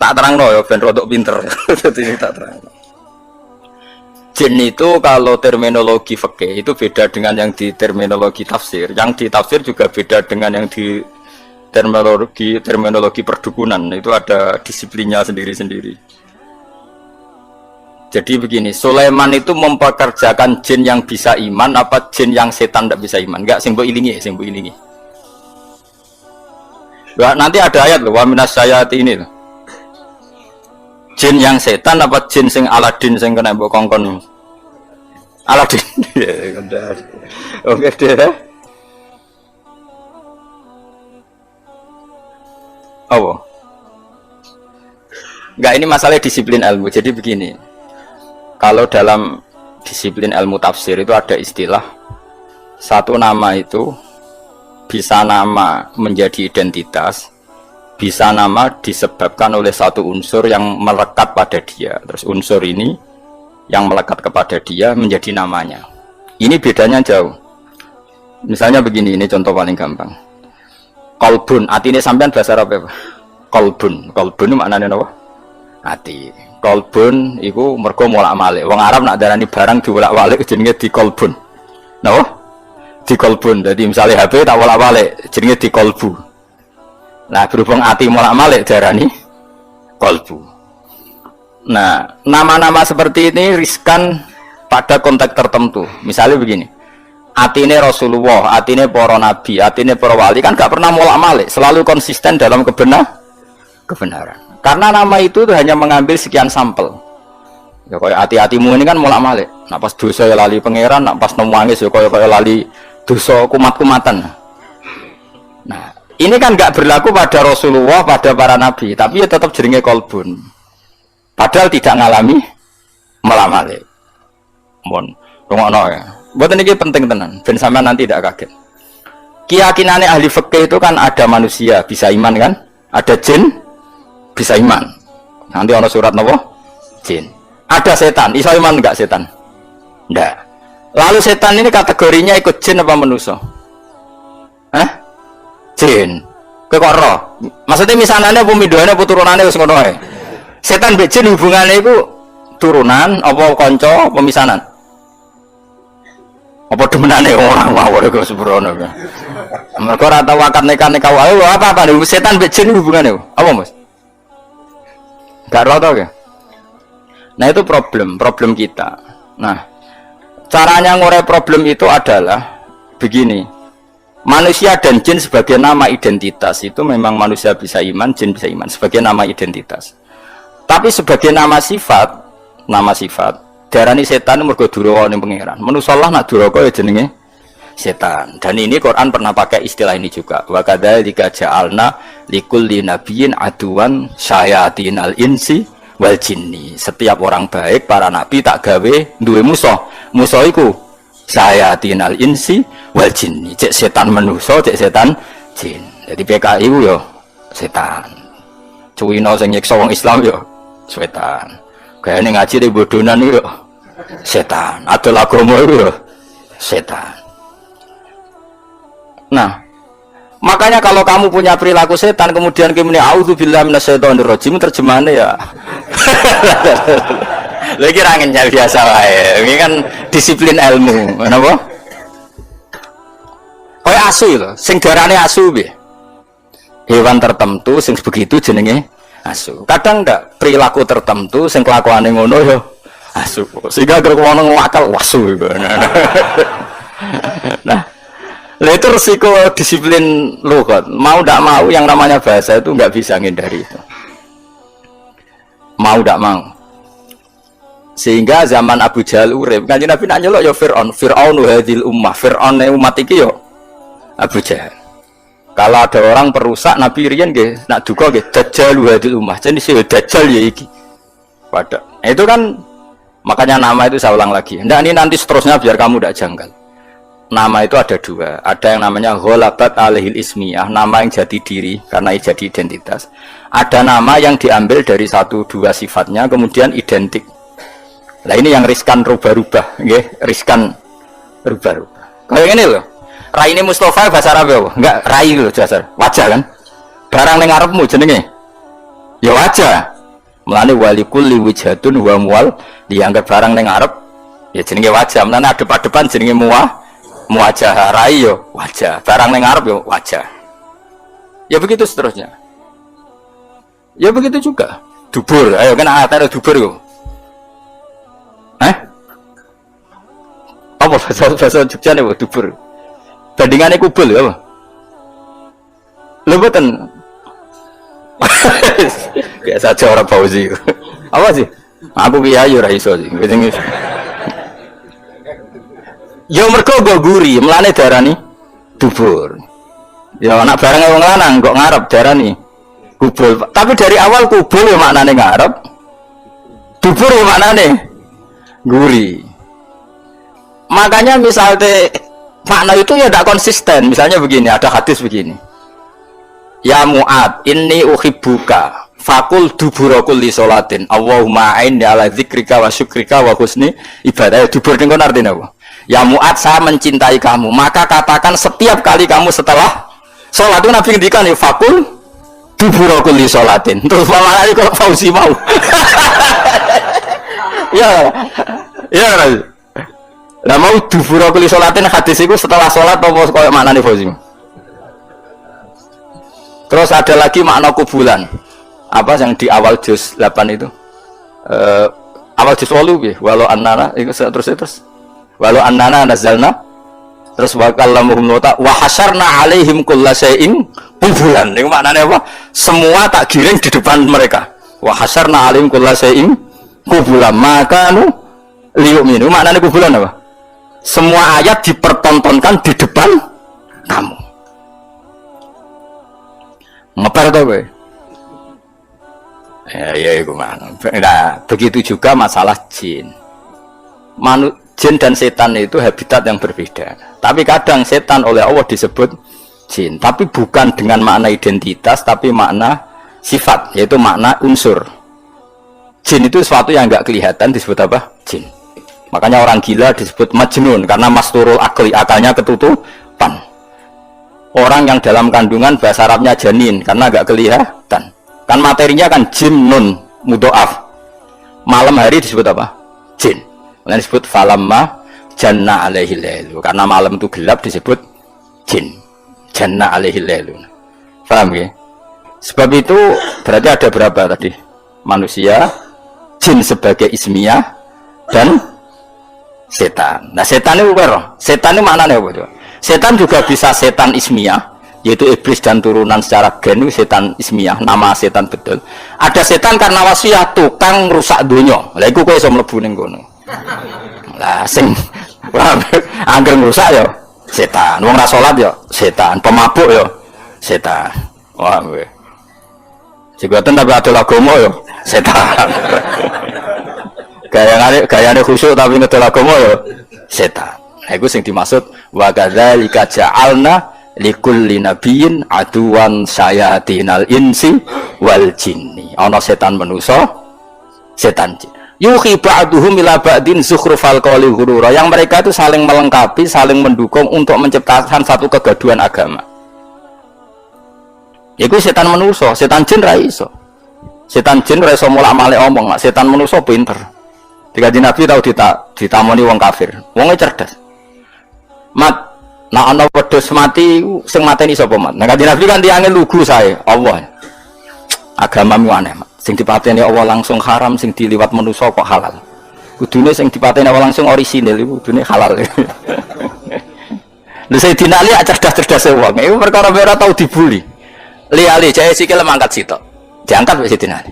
Tak terangno ya ben rodok pinter. Dadi tak terangno. Jin itu kalau terminologi fikih itu beda dengan yang di terminologi tafsir. Yang di tafsir juga beda dengan yang di terminologi perdukunan. Itu ada disiplinnya sendiri-sendiri. Jadi begini, Sulaiman itu mempekerjakan jin yang bisa iman apa jin yang setan tidak bisa iman? Enggak, sing mbok ilingi, sing mbok ilingi. Nanti ada ayat loh, wa minas sayati ini loh. Jin yang setan apa jin sing Aladin sing kena mbok kongkon? Aladin. Oke deh. Oh. Enggak, ini masalah disiplin ilmu. Jadi begini. Kalau dalam disiplin ilmu tafsir itu ada istilah satu nama itu bisa nama menjadi identitas, bisa nama disebabkan oleh satu unsur yang melekat pada dia. Terus unsur ini yang melekat kepada dia menjadi namanya. Ini bedanya jauh. Misalnya begini, ini contoh paling gampang. Kolbun, hati ini sampean bahasa Arab apa? Kolbun, kolbun maknanya apa? Hati. Kolbun, itu mergo molak-malik. Wong Arab nak darani barang diwolak-walik jenenge di kolbun. Napa? Di kolbun. Jadi misalnya HP tak wolak-walik jenenge di kolbu. Nah, berhubung hati molak-malik darani kolbu. Nah, nama-nama seperti ini riskan pada konteks tertentu. Misalnya begini. Atine Rasulullah, atine para nabi, atine para wali kan gak pernah molak-malik, selalu konsisten dalam kebenaran. Karena nama itu hanya mengambil sekian sampel. Ya kayak hati-hatimu ini kan molak-malik. Nak pas dosa ya lali pangeran, nak pas nangis ya kayak lali dosa kumat-kumatan. Nah, ini kan gak berlaku pada Rasulullah, pada para nabi, tapi ya tetap jenenge kolbun. Padahal tidak ngalami molak-malik. Mohon, rungokno ya. Buat ini penting tenan, ben sampean nanti tidak kaget. Keyakinannya ahli fikih itu kan ada manusia bisa iman kan, ada jin bisa iman. Nanti ada surat nopo jin. Ada setan, iso iman enggak setan? Enggak. Lalu setan ini kategorinya ikut jin apa manusia? Hah? Jin. Kowe kok ora? Maksudnya misanane apa midhoane apa turunane wis ngono ae. Setan mbek jin hubungane iku turunan apa kanca apa misanan? Apa demenane orang mawon kok sembrono. Mergo ora tau akad nikah-nikah wae apa setan mbek jin hubungane apa Mas? Gak roto ya? Nah itu problem kita. Nah, caranya ngurai problem itu adalah begini. Manusia dan jin sebagai nama identitas itu memang manusia bisa iman, jin bisa iman sebagai nama identitas. Tapi sebagai nama sifat darani setan mergo duraka ning pangeran. Manusa Allah nak duraka ya jenenge setan. Dan ini Quran pernah pakai istilah ini juga. Wa kadzalika ja'alna likulli nabiyyin aduwan syayatinal insi wal jinni. Setiap orang baik para nabi tak gawe duwe musuh. Musuh iku syayatinal insi wal jinni. Cek setan manusa, cek setan jin. Jadi PKI ku yo setan. Cuwino sing nyiksa wong Islam yo setan. Gayane ngaji di bodonan yo setan. Adol agama yo setan. Nah, makanya kalau kamu punya perilaku setan kemudian kemudian auzubillahi minasyaitonirrajim terjemahannya ya. Lagi rangennya biasa wae. Ini kan disiplin ilmu, kenapa? Kayak asu lho, sing darane asu piye? Hewan tertentu sing begitu jenenge asu. Kadang ndak perilaku tertentu sing kelakuane ngono ya asu. Sehingga kira ngono ngakal wasu. Nah, itu resiko disiplin lughat. Mau tidak mau yang namanya bahasa itu nggak bisa menghindari itu. Mau tidak mau. Sehingga zaman Abu Jahal urip, Kanjeng Nabi nak nyelok ya Fir'aun hadhil ummah. Fir'aun umat iki ya Abu Jahal. Kalau ada orang perusak Nabi riyen nggih nak duka nggih Dajjal hadhil ummah. Jadi si Dajjal ya iki. Pada. Itu kan makanya nama itu saya ulang lagi. Nah, ini nanti seterusnya biar kamu tidak janggal. Nama itu ada dua, ada yang namanya ghalabat alaihil ismiyah, nama yang jadi diri karena jadi identitas. Ada nama yang diambil dari satu dua sifatnya kemudian identik. Nah ini yang riskan rubah-rubah, riskan rubah-rubah. Kayak ini loh, Raine Mustafa bahasa Arab ya, enggak Rai loh dasar, wajah kan. Barang ning ngarepmu jenenge Ya wajah. Mulane walikul liwijhatun wa mual dianggap barang ning ngarep ya jenenge wajah. Mulane adep-adepan jenenge muwajah rai yo wajah. Barang ning ngarep yo wajah. Ya begitu seterusnya. Ya begitu juga. Dubur. Ayo kan ada dubur yo. Apa bahasa Jogja nih dubur? Bandingannya kubul ya apa? Lho mboten. Biasa aja orang Fauzi. Apa sih? Aku kiai ora iso sih. Ya mergo go guri, mlane darani dubur. Ya anak barang wong lanang kok ngarep darani kubul. Tapi dari awal kubul ya maknane ngarep. Dubur ya maknane guri. Makanya misalnya makna itu ya tidak konsisten. Misalnya begini, ada hadis begini. Ya Mu'ad, inni uhibbuka fakul dubura kulli sholatin. Allahumma a'inni ala dzikrika wa syukrika wa husni ibadah. Dubur niku artinya apa? Ya Mu'ad, saya mencintai kamu. Maka katakan setiap kali kamu setelah sholat itu Nabi ngendikan ya fakul dubura kulli sholatin. Terus malah kalau Fauzi mau. Ya. Ya. Lah mau dubura kulli sholatin hadis itu setelah sholat apa koyo maknane Fauzi? Terus ada lagi makna kubulan. Apa yang di awal juz 8 itu? Awal juz 8 piye? Walau annana itu terus. Walau annana nazalna terus wa kallamuhum wa hasyarna alaihim kullasyai'in kubulan. Itu maknanya apa? Semua tak giring di depan mereka. Wa hasyarna alaihim kullasyai'in kubulan. Maka liyu'minu. Maknanya kubulan apa? Semua ayat dipertontonkan di depan kamu. Ngeper tuh gue. Ya itu mana. Nah, begitu juga masalah jin. Jin dan setan itu habitat yang berbeda. Tapi kadang setan oleh Allah disebut jin. Tapi bukan dengan makna identitas, tapi makna sifat, yaitu makna unsur. Jin itu sesuatu yang nggak kelihatan disebut apa? Jin. Makanya orang gila disebut majnun karena masturul akli, akalnya ketutupan. Orang yang dalam kandungan bahasa Arabnya janin karena agak kelihatan. Kan materinya kan jin nun mudhoaf. Malam hari disebut apa? Jin. Lain disebut falamma janna alaihi lailu. Karena malam itu gelap disebut jin. Janna alaihi lailu. Paham ya? Sebab itu berarti ada berapa tadi? Manusia, jin sebagai ismiyah dan setan. Nah setan itu apa? Setan itu maknanya apa? Setan juga bisa setan ismiyah, yaitu iblis dan turunan secara gen itu setan ismiyah, nama setan betul. Ada setan karena wasiat tukang rusak dunia. Lah iku kowe iso mlebu ning kono. Lah sing angger rusak ya setan. Wong ra salat ya setan, pemabuk ya setan. Wah kowe. Jigatan tapi ada agama ya setan. Gayane khusyuk tapi ngedol agama ya setan. Nah, itu yang dimaksud wa kadzalika ja'alna likulli nabiyyin aduwan sayatinal insi wal jinni. Ana setan manusa, setan jin. Yuhi ba'duhum ila ba'din zukhrufal qawli ghurura. Yang mereka itu saling melengkapi, saling mendukung untuk menciptakan satu kegaduhan agama. Iku setan manusa, setan jin ra iso. Setan jin ra iso mulak-malik omong, setan manusa pinter. Dikaji Nabi tahu ditamoni wong kafir. Wonge cerdas. Mat, nak ana wedhus mati sing mateni sapa mat? Nah kanjeng Nabi kan tiange lugu sae, Allah. Agamamu aneh, mat. Sing dipateni Allah langsung haram, sing diliwat manusa kok halal. Kudune sing dipateni Allah langsung orisinil iku kudune halal. Lha Sayyidina Ali cerdas-cerdas wong. Iku perkara ora tau dibuli. Li jae sikil mangkat sitok. Diangkat wis Sayyidina Ali.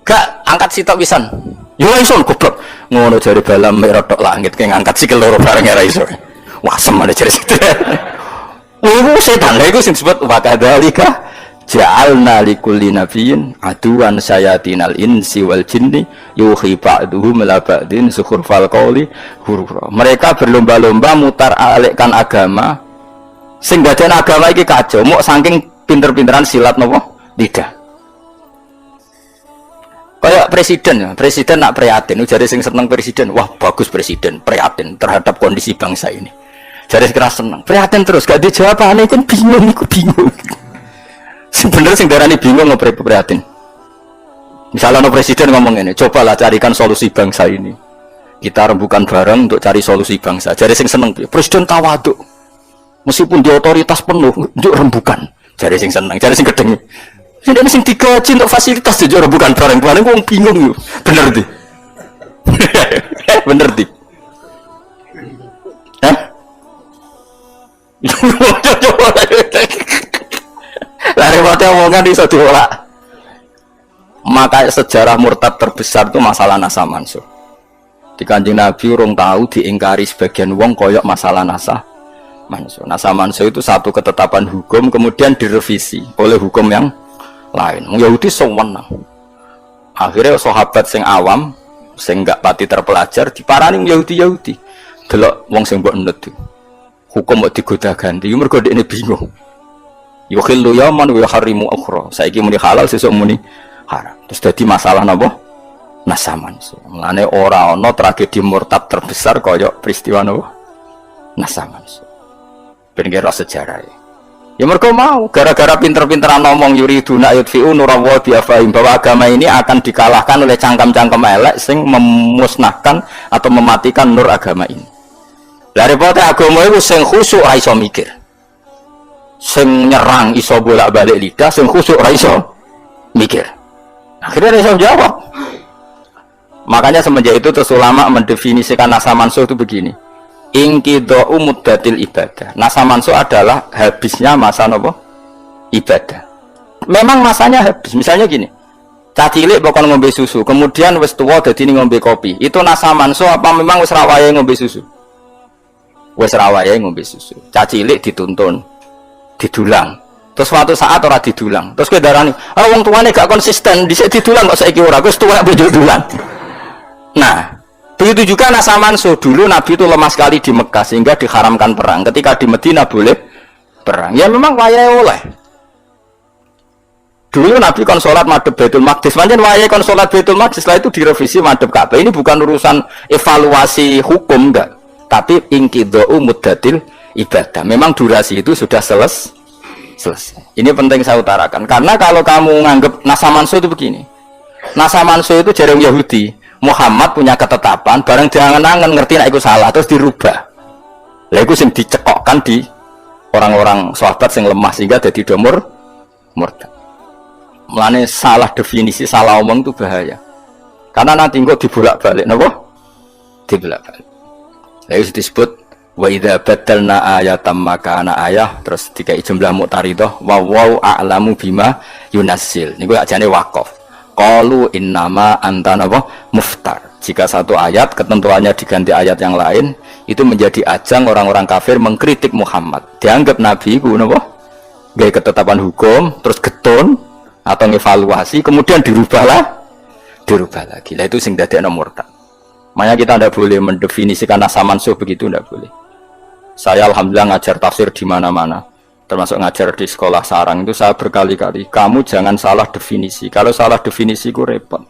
Gak angkat sitok pisan. Yo iso goblok. Ngono jare balam merah tok langit ke ngangkat sikil loro bareng ora iso. Wah semane jare situ. Iku setan lha iku sing disebut wa kadzalika ja'alna likulli nabiyyin aduwan sayatinal insi wal jinni yuhi ba'duhum ila ba'din zukhrufal qawli ghurura. Mereka berlomba-lomba mutar alikkan agama sing gaden agama iki kacau mok saking pinter-pinteran silat napa lidah. Kayak presiden ya, presiden nak prihatin, jadi sing seneng presiden, wah bagus presiden, prihatin terhadap kondisi bangsa ini. Jadi kira seneng, prihatin terus, gak dijawab aneh kan bingung, aku bingung. Sebenarnya sing darani bingung ngoprek prihatin. Misalnya no presiden ngomong ini, cobalah carikan solusi bangsa ini. Kita rembukan bareng untuk cari solusi bangsa. Jadi sing seneng presiden tawaduk. Meskipun di otoritas penuh, untuk rembukan. Jadi sing seneng, jadi sing gedeng. Ini sing digaji untuk fasilitas juga rembukan bareng-bareng. Gue bingung yuk. Bener di. Bener di. Hah? Lari mati omongan di satu olah. Maka sejarah murtad terbesar itu masalah nasa mansuh. Di Kanjeng Nabi urung tahu diingkari sebagian wong koyok masalah nasa mansuh. Nasa mansuh itu satu ketetapan hukum kemudian direvisi oleh hukum yang lain. Yahudi sewenang. Akhirnya sahabat sing awam, sing gak pati terpelajar diparani Yahudi. Delok wong sing mbok nut. Hukum mbok digoda ganti, mergo dekne bingung. Yukhillu yaman wa yuharrimu ukhra. Saiki muni halal sesuk muni haram. Terus dadi masalah napa? Nasaman. Mulane ora ana tragedi murtad terbesar kaya peristiwa napa? Nasaman. Ben kira sejarah. Ya mergo mau gara-gara pinter-pinteran ngomong yuriduna yudfi'u nurallahi bi afahim bahwa agama ini akan dikalahkan oleh cangkem-cangkem elek sing memusnahkan atau mematikan nur agama ini. Lah repote agama iku sing khusyuk ora iso mikir. Sing nyerang iso bolak-balik lidah, sing khusyuk ora iso mikir. Akhirnya dia jawab. Makanya semenjak itu terus ulama mendefinisikan nasa mansuh itu begini. Inqidha'u muddatil ibadah. Nasa mansuh adalah habisnya masa nopo? Ibadah. Memang masanya habis. Misalnya gini. Cah cilik pokoknya ngombe susu, kemudian wis tuwa dadi ngombe kopi. Itu nasa mansuh apa memang wis ra wayahe ngombe susu? Wis ra wayahe ngombe susu. Cah cilik dituntun, didulang. Terus suatu saat ora didulang. Terus kowe darani, "Ah wong tuane gak konsisten, dhisik didulang kok saiki ora." Wis tuwa bojo dulang. Nah, begitu juga nasa mansuh. Dulu Nabi itu lemah sekali di Mekah sehingga diharamkan perang. Ketika di Madinah boleh perang. Ya memang wayahe oleh. Dulu Nabi kon salat madhep Baitul Maqdis. Pancen wayahe kon salat Baitul Maqdis, setelah itu direvisi madhep Ka'bah. Ini bukan urusan evaluasi hukum enggak, tapi inqidha'u muddatil ibadah. Memang durasi itu sudah selesai. Ini penting saya utarakan. Karena kalau kamu nganggap nasa mansuh itu begini. Nasa mansuh itu jarang Yahudi. Muhammad punya ketetapan, barang jangan-jangan ngerti nek iku salah terus dirubah. Lah iku sing dicekokkan di orang-orang sahabat sing lemah sehingga jadi domur murtad. Mulane salah definisi, salah omong itu bahaya. Karena nanti kok dibolak-balik napa? Dibolak-balik. Lah itu disebut wa idza badalna ayatam makana ayah, terus dikai jumlah muqtaridah wa a'lamu bima yunassil. Niku ajane waqaf. Qalu innama anta napa muftar. Jika satu ayat ketentuannya diganti ayat yang lain, itu menjadi ajang orang-orang kafir mengkritik Muhammad. Dianggap Nabi ku napa? Gawe ketetapan hukum, terus getun atau ngevaluasi, kemudian dirubah lagi. Lah itu sing dadekno murtad. Makanya kita tidak boleh mendefinisikan nasa mansuh begitu, tidak boleh. Saya alhamdulillah ngajar tafsir di mana-mana. Termasuk ngajar di sekolah sarang itu saya berkali-kali, kamu jangan salah definisi. Kalau salah definisi ku repot.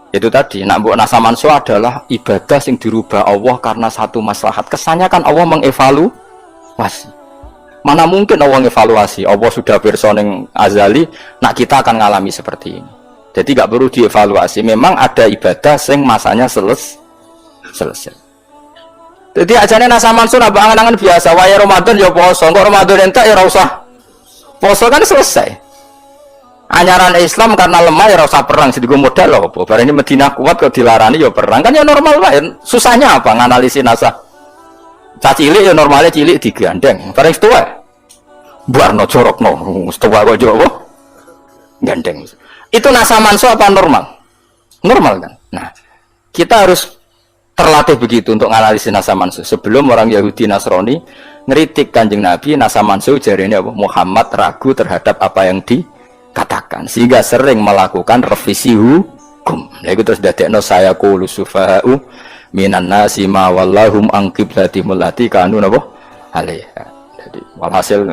Itu tadi, nak mbok nasa mansuh adalah ibadah yang dirubah Allah karena satu maslahat. Kesannya kan Allah mengevaluasi. Mana mungkin Allah mengevaluasi? Allah sudah pirsa ning azali, nak kita akan ngalami seperti ini. Jadi gak perlu dievaluasi. Memang ada ibadah yang masanya selesai. Jadi ajane nasa mansuh apa angan-angan biasa. Waya Ramadan ya poso, kok Ramadan entek ya ora usah poso kan selesai. Anyaran Islam karena lemah ya ora usah perang, sedigo modal lho apa. Bareng ini Madinah kuat kok dilarani ya perang. Kan ya normal wae. Susahnya apa nganalisis nasa? Cah cilik ya normalnya cilik digandeng. Bareng setua. Buarno jorokno, setua kok yo apa? Gandeng. Itu nasa mansuh apa normal? Normal kan. Nah, kita harus terlatih begitu untuk menganalisis nasa mansuh. Sebelum orang Yahudi Nasrani ngeritik Kanjeng Nabi, nasa mansuh jarene apa? Muhammad ragu terhadap apa yang dikatakan sehingga sering melakukan revisi hukum. Nah itu terus dadekno saya qulu sufaha'u minan nasi ma wallahum an qiblatihim allati kanu napa alaiha. Jadi walhasil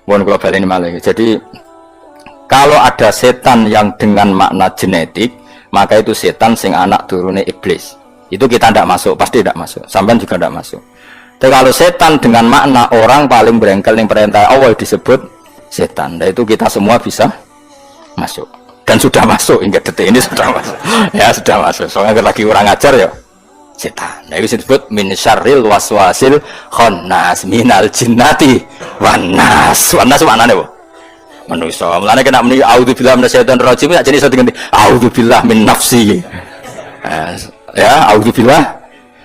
mohon kula baleni malih. Jadi kalau ada setan yang dengan makna genetik, maka itu setan sing anak turune iblis. Itu kita tidak masuk, pasti tidak masuk. Sampean juga tidak masuk. Tapi kalau setan dengan makna orang paling berengkel yang perintah Allah disebut setan. Dan itu kita semua bisa masuk. dan sudah masuk hingga detik ini sudah masuk. Ya sudah masuk. Soalnya lagi orang ajar ya setan. Nah itu disebut min syarril waswasil khannas minal jinnati wan nas. Wan nas maknane apa? Manusa. Mulane kena muni auzubillahi minasyaitonir rajim ya jadi iso diganti auzubillahi min nafsi. Ya auzubillahi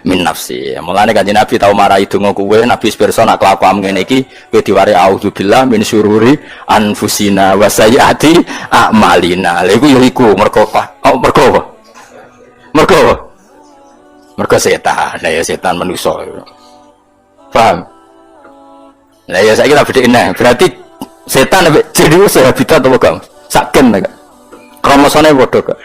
min nafsi. Mulane kanjeng Nabi tau marahi donga kuwe Nabi pirsa nak kelakuan ngene iki kowe diwari auzubillahi min syururi anfusina wa sayyiati a'malina. Lha iku ya iku mergo apa? Mergo apa? Mergo apa? Mergo setan. Lah ya setan manusa. Paham? Lah ya saiki tak bedhekne. Berarti setan nek jin iku sehabitat apa gak? Saken gak? Kromosone padha gak?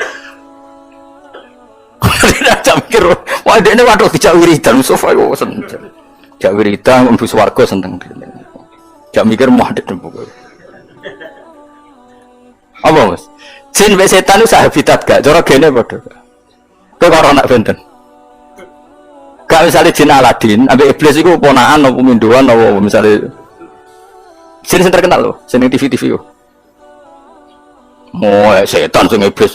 Tidak mikir, wah dia ini waduh dijak wiridan, Mustafa itu seneng. Jak wiridan, mlebu swarga seneng. Jak mikir mau ada nembuk. Apa mas? Jin mbek setan itu sahabitat gak? Cara gene padha gak? Kowe karo anak benten. Gak misalnya jin Aladin, ambek iblis itu ponakan apa minduan apa misalnya. Jin sing terkenal lho, sing TV-TV yo. Mau setan sing iblis.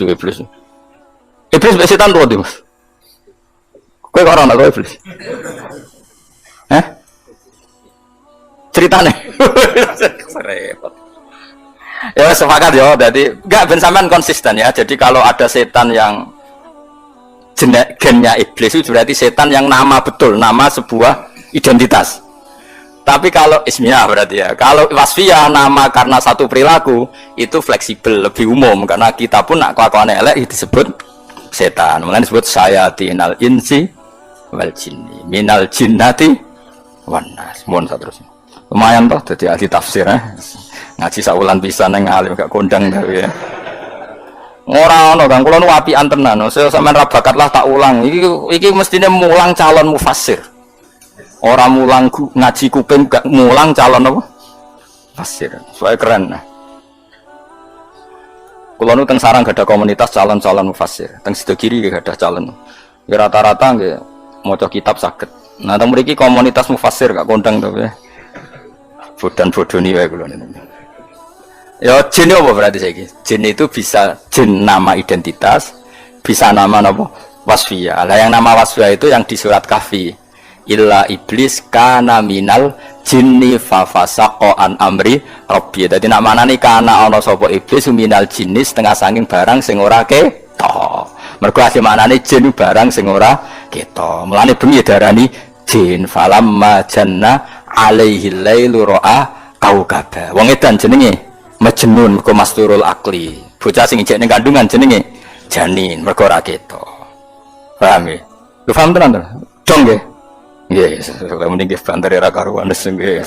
Iblis mbek setan tuh, Mas. Kowe kok ora ana iblis? Hah? Ceritane. Repot. Ya sepakat ya, jadi enggak ben sampean konsisten ya. Jadi kalau ada setan yang gennya iblis itu berarti setan yang nama betul, nama sebuah identitas. Tapi kalau ismiyah berarti ya. Kalau wasfiyah nama karena satu perilaku itu fleksibel, lebih umum karena kita pun nak kelakuan elek disebut setan. Mulanya disebut sayatinal insi wal jinni minal jinnati wan nas. Mohon saterusnya. Lumayan toh jadi ahli tafsir ngaji saulan pisan nang alim gak kondang tapi ya. Ora ono Kang, kula nu apian tenan. Saya sampean ra bakat lah tak ulang. Iki mestine mulang calon mufassir. Ora mulang ngaji kuping gak mulang calon apa? Mufassir. Soale keren. Kula nu teng sarang gak ada komunitas calon-calon mufassir. Teng sido kiri gak ada calon. Ya rata-rata nggih maca kitab saged. Nah teng mriki komunitas mufassir gak kondang to ya. Bodan-bodoni wae kula niku. Ya jin apa berarti saiki? Jin itu bisa jin nama identitas, bisa nama apa? Wasfiyah. Lah yang nama wasfiyah itu yang di surat Kahfi. Illa iblis kana minal jinni fa fasaqa an amri rabbi. Dadi nak manane kana ana sapa iblis minal jinni setengah saking barang sing ora ketok. Mergo asli manane jin barang sing ora ketok. Mulane bengi darani jin falamma janna alaihi lailu ra'a kaukaba. Wong edan jenenge Majnun mergo masturul akli. Bocah sing ijek ning kandungan jenenge janin mergo ora ketok. Paham ya? Lu paham tenan to? Dong nggih. Nggih, mending nggih banter ra karuan nggih.